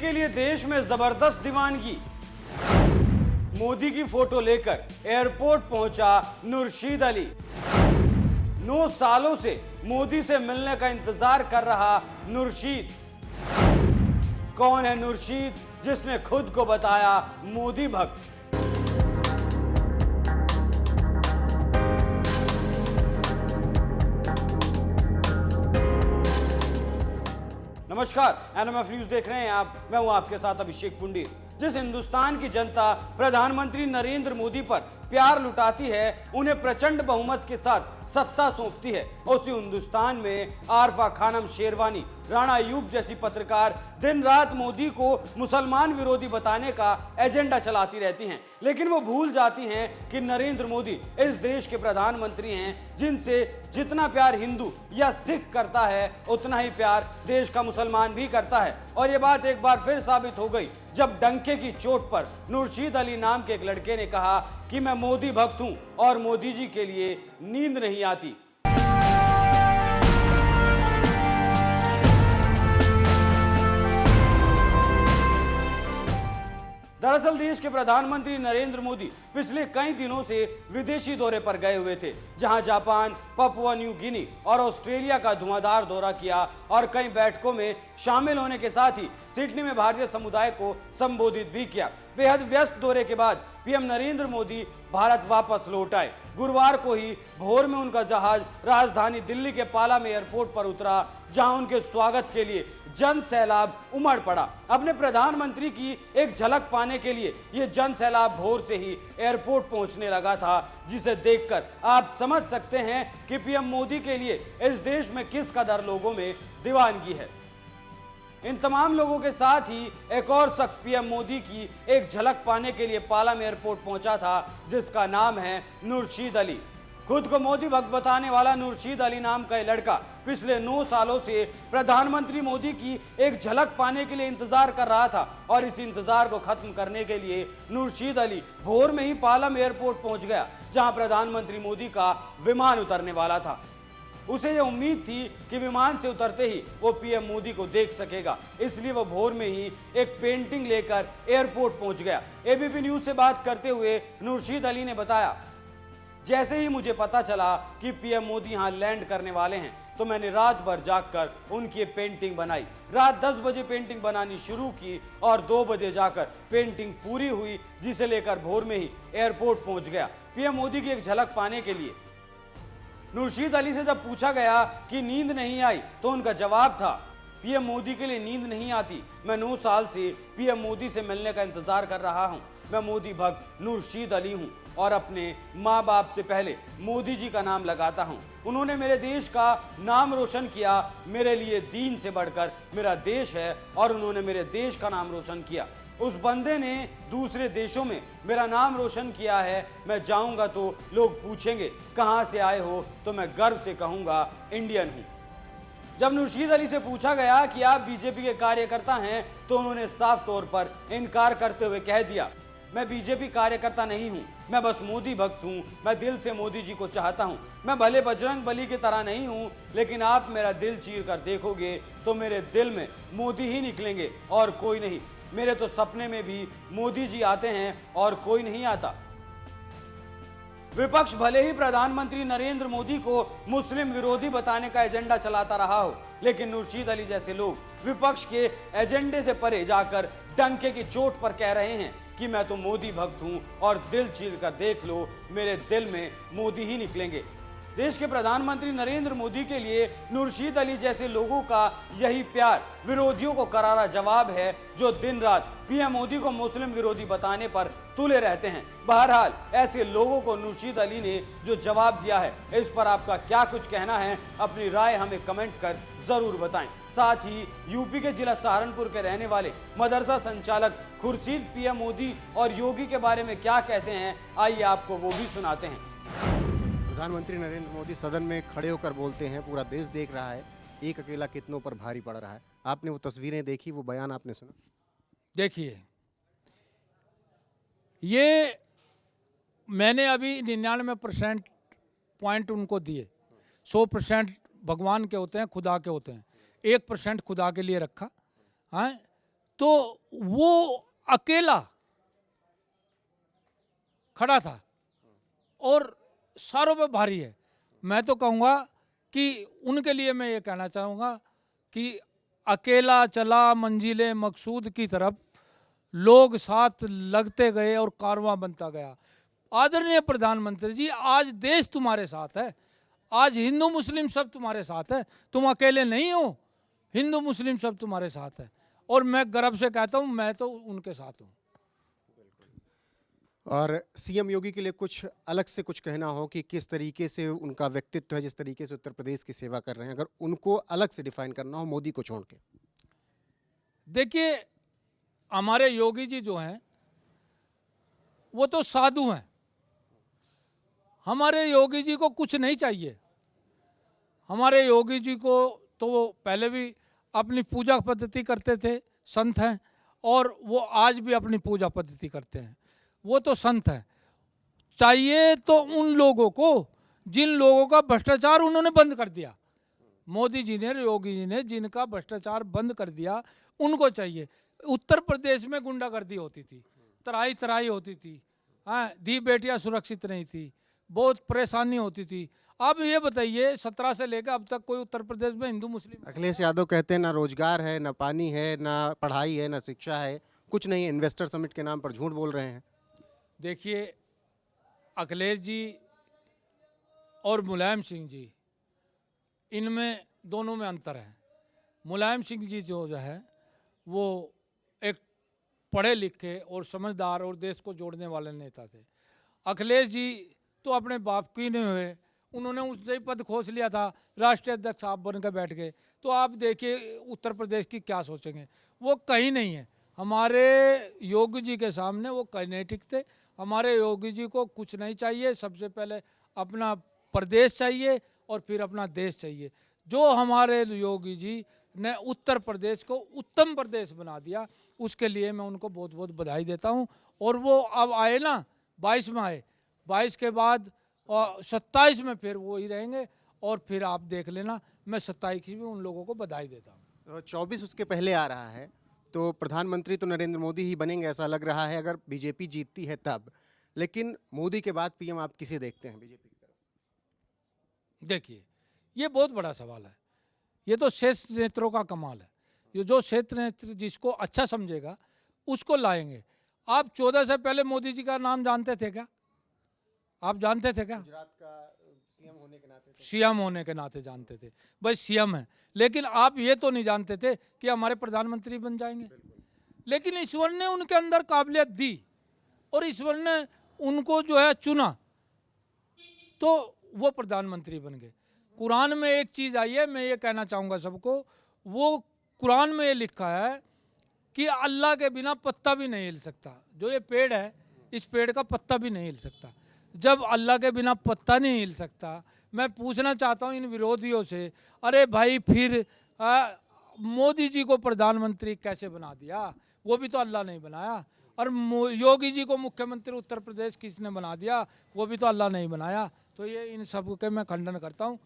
के लिए देश में जबरदस्त दीवानगी। मोदी की फोटो लेकर एयरपोर्ट पहुंचा नुरशीद अली। 9 सालों से मोदी से मिलने का इंतजार कर रहा नुरशीद। कौन है नुरशीद, जिसने खुद को बताया मोदी भक्त? नमस्कार, एनएमएफ न्यूज देख रहे हैं आप। मैं हूं आपके साथ अभिषेक पुंडीर। जिस हिंदुस्तान की जनता प्रधानमंत्री नरेंद्र मोदी पर प्यार लुटाती है, उन्हें प्रचंड बहुमत के साथ सत्ता सौंपती है, उसी हिंदुस्तान में आरफा खानम शेरवानी, राणा अयूब जैसी पत्रकार दिन रात मोदी को मुसलमान विरोधी बताने का एजेंडा चलाती रहती हैं। लेकिन वो भूल जाती हैं कि नरेंद्र मोदी इस देश के प्रधानमंत्री हैं, जिनसे जितना प्यार हिंदू या सिख करता है, उतना ही प्यार देश का मुसलमान भी करता है। और ये बात एक बार फिर साबित हो गई जब डंके की चोट पर नुरशीद अली नाम के एक लड़के ने कहा कि मैं मोदी भक्त हूं और मोदी जी के लिए नींद नहीं आती। दरअसल देश के प्रधानमंत्री नरेंद्र मोदी पिछले कई दिनों से विदेशी दौरे पर गए हुए थे, जहां जापान, पपुआ न्यू गिनी और ऑस्ट्रेलिया का धुआंधार दौरा किया और कई बैठकों में शामिल होने के साथ ही सिडनी में भारतीय समुदाय को संबोधित भी किया। बेहद व्यस्त दौरे के बाद पीएम नरेंद्र मोदी भारत वापस लौट आए। गुरुवार को ही भोर में उनका जहाज राजधानी दिल्ली के पालाम एयरपोर्ट पर उतरा, जहां उनके स्वागत के लिए जन सैलाब उमड़ पड़ा। अपने प्रधानमंत्री की एक झलक पाने के लिए यह जन सैलाब भोर से ही एयरपोर्ट पहुंचने लगा था, जिसे देखकर आप समझ सकते हैं कि पीएम मोदी के लिए इस देश में किस कदर लोगों में दीवानगी है। इन तमाम लोगों के साथ ही एक और शख्स पीएम मोदी की एक झलक पाने के लिए पालाम एयरपोर्ट पहुंचा था, जिसका नाम है नुरशीद अली। खुद को मोदी भक्त बताने वाला नुरशीद अली नाम का लड़का पिछले 9 सालों से प्रधानमंत्री मोदी की एक झलक पाने के लिए इंतजार कर रहा था और इस इंतजार को खत्म करने के लिए नुरशीद अली भोर में ही पालाम एयरपोर्ट पहुंच गया, जहां प्रधानमंत्री मोदी का विमान उतरने वाला था। उसे यह उम्मीद थी कि विमान से उतरते ही वो पीएम मोदी को देख सकेगा, इसलिए वो भोर में ही एक पेंटिंग लेकर एयरपोर्ट पहुंच गया। एबीपी न्यूज से बात करते हुए नुरशीद अली ने बताया, जैसे ही मुझे पता चला कि पीएम मोदी यहां लैंड करने वाले हैं, तो मैंने रात भर जागकर उनकी पेंटिंग बनाई। रात 10 बजे पेंटिंग बनानी शुरू की और 2 बजे जाकर पेंटिंग पूरी हुई, जिसे लेकर भोर में ही एयरपोर्ट पहुंच गया पीएम मोदी की एक झलक पाने के लिए। नुरशीद अली से जब पूछा गया कि नींद नहीं आई, तो उनका जवाब था, पीएम मोदी के लिए नींद नहीं आती। मैं 9 साल से पीएम मोदी से मिलने का इंतजार कर रहा हूं। मैं मोदी भक्त नुरशीद अली हूं और अपने माँ बाप से पहले मोदी जी का नाम लगाता हूं। उन्होंने मेरे देश का नाम रोशन किया। मेरे लिए दीन से बढ़कर मेरा देश है और उन्होंने मेरे देश का नाम रोशन किया। उस बंदे ने दूसरे देशों में मेरा नाम रोशन किया है। मैं जाऊंगा तो लोग पूछेंगे कहां से आए हो, तो मैं गर्व से कहूंगा इंडियन हूं। जब नुरशीद अली से पूछा गया कि आप बीजेपी के कार्यकर्ता हैं, तो उन्होंने साफ तौर पर इनकार करते हुए कह दिया, मैं बीजेपी कार्यकर्ता नहीं हूं, मैं बस मोदी भक्त हूं। मैं दिल से मोदी जी को चाहता हूं। मैं भले बजरंग बली की तरह नहीं हूं, लेकिन आप मेरा दिल चीर कर देखोगे तो मेरे दिल में मोदी ही निकलेंगे और कोई नहीं। मेरे तो सपने में भी मोदी जी आते हैं और कोई नहीं आता। विपक्ष भले ही प्रधानमंत्री नरेंद्र मोदी को मुस्लिम विरोधी बताने का एजेंडा चलाता रहा हो, लेकिन नुरशीद अली जैसे लोग विपक्ष के एजेंडे से परे जाकर डंके की चोट पर कह रहे हैं कि मैं तो मोदी भक्त हूं और दिल चीर कर देख लो, मेरे दिल में मोदी ही निकलेंगे। देश के प्रधानमंत्री नरेंद्र मोदी के लिए नुरशीद अली जैसे लोगों का यही प्यार विरोधियों को करारा जवाब है, जो दिन रात पीएम मोदी को मुस्लिम विरोधी बताने पर तुले रहते हैं। बहरहाल ऐसे लोगों को नुरशीद अली ने जो जवाब दिया है, इस पर आपका क्या कुछ कहना है, अपनी राय हमें कमेंट कर जरूर बताएं। साथ ही यूपी के जिला सहारनपुर के रहने वाले मदरसा संचालक खुर्शीद पीएम मोदी और योगी के बारे में क्या कहते हैं, आइए आपको वो भी सुनाते हैं। प्रधानमंत्री नरेंद्र मोदी सदन में खड़े होकर बोलते हैं, पूरा देश देख रहा है, एक अकेला कितनों पर भारी पड़ रहा है। आपने वो तस्वीरें देखी, वो बयान आपने सुना? देखिए, ये मैंने अभी 99% पॉइंट उनको दिए। 100% भगवान के होते हैं, खुदा के होते हैं, 1% खुदा के लिए रखा है। तो वो अकेला खड़ा था और सारों पे भारी है। मैं तो कहूँगा कि उनके लिए मैं ये कहना चाहूँगा कि अकेला चला मंजिले मकसूद की तरफ, लोग साथ लगते गए और कारवां बनता गया। आदरणीय प्रधानमंत्री जी, आज देश तुम्हारे साथ है, आज हिंदू मुस्लिम सब तुम्हारे साथ है, तुम अकेले नहीं हो, हिंदू मुस्लिम सब तुम्हारे साथ है। और मैं गर्व से कहता हूँ, मैं तो उनके साथ हूँ। और सीएम योगी के लिए कुछ अलग से कुछ कहना हो कि किस तरीके से उनका व्यक्तित्व है, जिस तरीके से उत्तर प्रदेश की सेवा कर रहे हैं, अगर उनको अलग से डिफाइन करना हो मोदी को छोड़ के? देखिए, हमारे योगी जी जो हैं वो तो साधु हैं। हमारे योगी जी को कुछ नहीं चाहिए। हमारे योगी जी को तो वो पहले भी अपनी पूजा पद्धति करते थे, संत हैं, और वो आज भी अपनी पूजा पद्धति करते हैं, वो तो संत हैं। चाहिए तो उन लोगों को जिन लोगों का भ्रष्टाचार उन्होंने बंद कर दिया, मोदी जी ने, योगी जी ने जिनका भ्रष्टाचार बंद कर दिया, उनको चाहिए। उत्तर प्रदेश में गुंडागर्दी होती थी, तराई तराई होती थी, हाँ, धी बेटियां सुरक्षित नहीं थी, बहुत परेशानी होती थी। अब ये बताइए, 17 से लेकर अब तक कोई उत्तर प्रदेश में हिंदू मुस्लिम? अखिलेश यादव कहते हैं ना रोजगार है, ना पानी है, ना पढ़ाई है, ना शिक्षा है, कुछ नहीं है। इन्वेस्टर समिट के नाम पर झूठ बोल रहे हैं। देखिए, अखिलेश जी और मुलायम सिंह जी, इनमें दोनों में अंतर है। मुलायम सिंह जी जो है वो एक पढ़े लिखे और समझदार और देश को जोड़ने वाले नेता थे। अखिलेश जी तो अपने बाप की नहीं हुए, उन्होंने उससे ही पद खोस लिया था, राष्ट्रीय अध्यक्ष आप बन कर बैठ गए। तो आप देखिए उत्तर प्रदेश की क्या सोचेंगे, वो कहीं नहीं है। हमारे योगी जी के सामने वो काइनेटिक थे। हमारे योगी जी को कुछ नहीं चाहिए, सबसे पहले अपना प्रदेश चाहिए और फिर अपना देश चाहिए। जो हमारे योगी जी ने उत्तर प्रदेश को उत्तम प्रदेश बना दिया, उसके लिए मैं उनको बहुत बहुत बधाई देता हूं। और वो अब आए ना, 22 में आए, 22 के बाद 27 में फिर वो ही रहेंगे, और फिर आप देख लेना, मैं 27 में उन लोगों को बधाई देता हूँ। 24 उसके पहले आ रहा है, तो प्रधानमंत्री तो नरेंद्र मोदी ही बनेंगे ऐसा लग रहा है, अगर बीजेपी जीतती है तब। लेकिन मोदी के बाद पीएम आप किसे देखते हैं बीजेपी की तरफ? देखिए, ये बहुत बड़ा सवाल है। ये तो श्रेष्ठ नेत्रों का कमाल है। ये जो श्रेष्ठ नेत्र जिसको अच्छा समझेगा उसको लाएंगे। आप 14 से पहले मोदी जी का नाम जानते थे क्या? आप जानते थे क्या? गुजरात का सीएम होने के नाते सीएम होने के नाते जानते थे, भाई सीएम है। लेकिन आप ये तो नहीं जानते थे कि हमारे प्रधानमंत्री बन जाएंगे। लेकिन ईश्वर ने उनके अंदर काबिलियत दी और ईश्वर ने उनको जो है चुना, तो वो प्रधानमंत्री बन गए। कुरान में एक चीज़ आई है, मैं ये कहना चाहूँगा सबको, वो कुरान में ये लिखा है कि अल्लाह के बिना पत्ता भी नहीं हिल सकता। जो ये पेड़ है, इस पेड़ का पत्ता भी नहीं हिल सकता। जब अल्लाह के बिना पत्ता नहीं हिल सकता, मैं पूछना चाहता हूँ इन विरोधियों से, अरे भाई फिर मोदी जी को प्रधानमंत्री कैसे बना दिया? वो भी तो अल्लाह नहीं बनाया। और योगी जी को मुख्यमंत्री उत्तर प्रदेश किसने बना दिया? वो भी तो अल्लाह नहीं बनाया। तो ये इन सब के मैं खंडन करता हूँ।